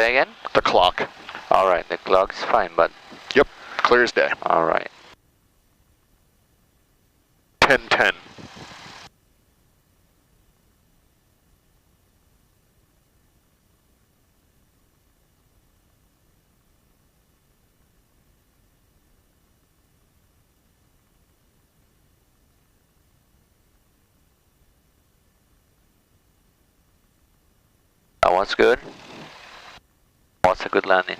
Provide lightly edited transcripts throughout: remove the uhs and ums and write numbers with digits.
Say again? The clock. Alright, the clock's fine, but... Yep, clear as day. Alright. 10:10. That one's good. What's a good landing?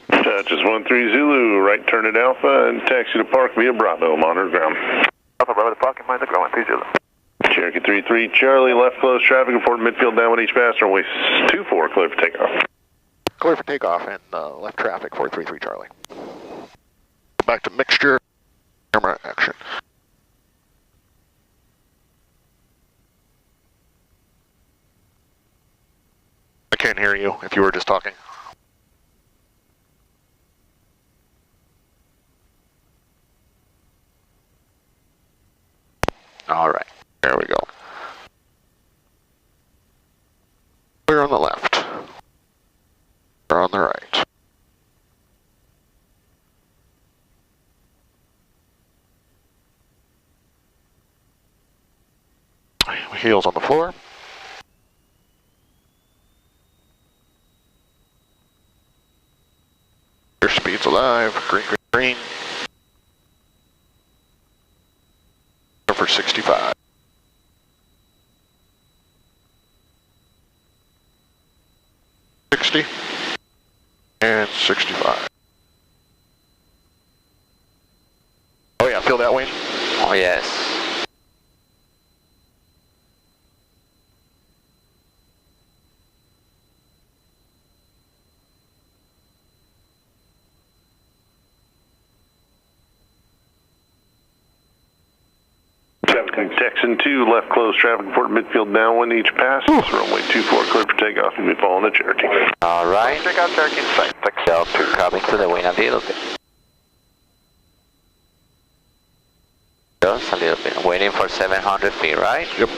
Just 13 Zulu, right turn at Alpha and taxi to Park via Bravo, monitor ground. Alpha Bravo to Park and mind the ground, 13 Zulu. Cherokee 33 Charlie, left close traffic, report midfield downwind each passenger, runway 24, clear for takeoff. Clear for takeoff and left traffic 433 Charlie. Back to mixture, camera action. I can't hear you if you were just talking. Alright. There we go. Clear on the left. Clear on the right. Heels on the floor. Your speed's alive. Green, green, green. For 65. 60 and 65. Oh yeah, feel that wind? Oh yes. Texan 2, left close traffic, report midfield downwind each pass, runway 24, clear for takeoff, and we following the Cherokee. Alright. Check out Cherokee in sight. Delta coming to the wind a little bit. Just a little bit. Waiting for 700 feet, right? Yep.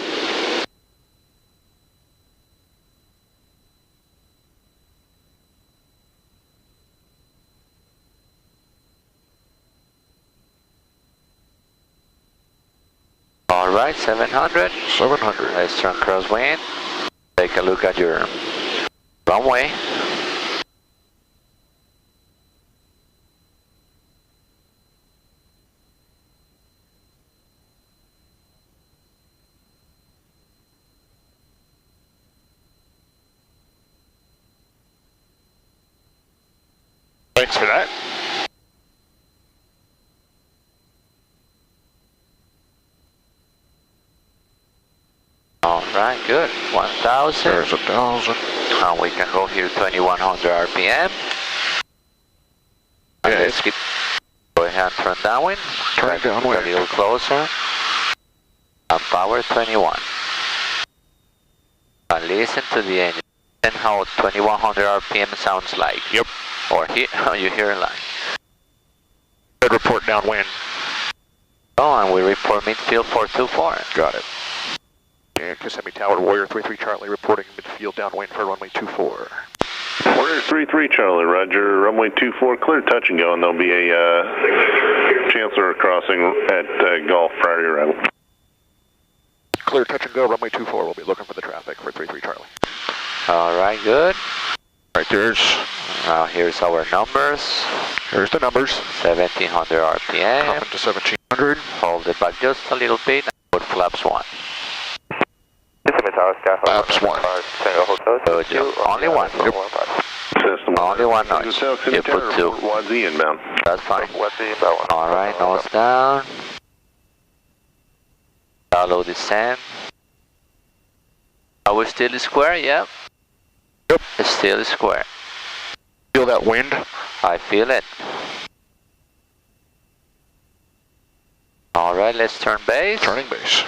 Alright, 700. 700. Let's turn crosswind. Take a look at your runway. Thanks for that. Alright, good. 1,000. There's 1,000. And we can go here 2100 RPM. And Yeah, let's keep, go ahead and turn downwind. Turn downwind. A little closer. And power 21. And listen to the engine and how 2100 RPM sounds like. Yep. Or you hear it like. Good report downwind. Oh, and we report midfield 424. Got it. And Kissimmee Tower, Warrior 33 Charlie reporting midfield downwind for runway 24. Warrior 33 Charlie, roger, runway 24, clear touch and go, and there'll be a Chancellor crossing at Gulf prior to arrival. Clear touch and go, runway 24. We'll be looking for the traffic for 33 Charlie. Alright, good. Right, there's... Now here's our numbers. Here's the numbers. 1700 RPM. Coming to 1700. Hold it back just a little bit and put flaps 1. Flaps 1. Good job. Only one. Yep. System Only one notch. You put 2. Wadzi inbound. That's fine. Alright, nose down. Shallow descent. Are we still square? Yep. Yep. It's still square. Feel that wind? I feel it. Alright, let's turn base. Turning base.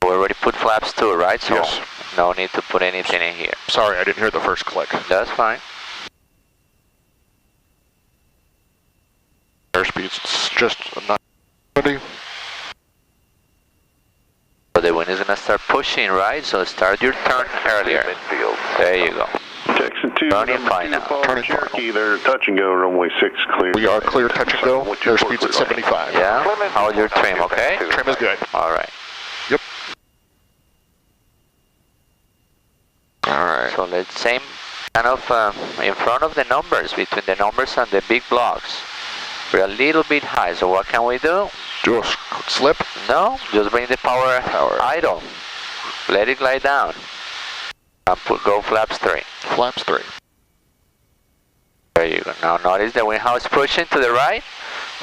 We already put flaps 2, right? So Yes. no need to put anything in here. Sorry, I didn't hear the first click. That's fine. Airspeed's just a 90. the wind is gonna start pushing, right? So start your turn earlier. Midfield. There you go. Texan 2, Turning number fine 2, now. Apollo Turning Cherokee, they're touch and go, runway 6 clear. We are clear, touch and go. Airspeed's at 75. Yeah? How's your trim, okay? Trim is good. Alright. Yep. Alright. So let's same kind of in front of the numbers, between the numbers and the big blocks. We're a little bit high, so what can we do? Do a slip. No, just bring the power idle. Let it glide down. And go flaps 3. Flaps 3. There you go. Now notice the wind how it's pushing to the right.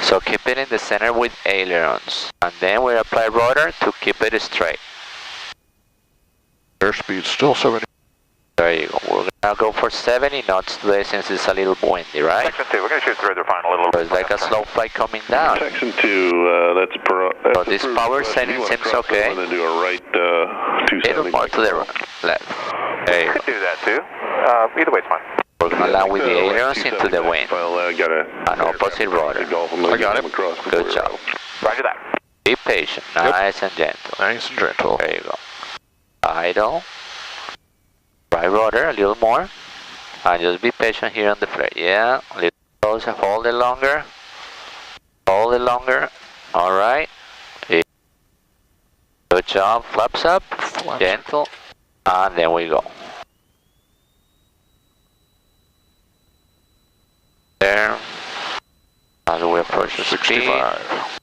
So keep it in the center with ailerons. And then we apply rudder to keep it straight. Airspeed's still 70. There you go. We're gonna go for 70 knots today since it's a little windy, right? Texan 2, we're going to shoot through the final a little So bit. it's like a slow flight coming down. Texan 2, that's So this power setting seems okay. I'm going to do a right A 270. little more to the left. There you You go. could do that too. Either way, it's fine. We're gonna land with the ailerons into the wind. An opposite rudder. I got it. Good job. Roger that. Be patient, nice and gentle. Nice and gentle. There you go. Idle. Right rudder, a little more. And just be patient here on the flare. Yeah, a little closer, hold it longer. Hold it longer. Alright. Good job. Flaps up. Gentle. And then we go. There. As we approach the speed. 65.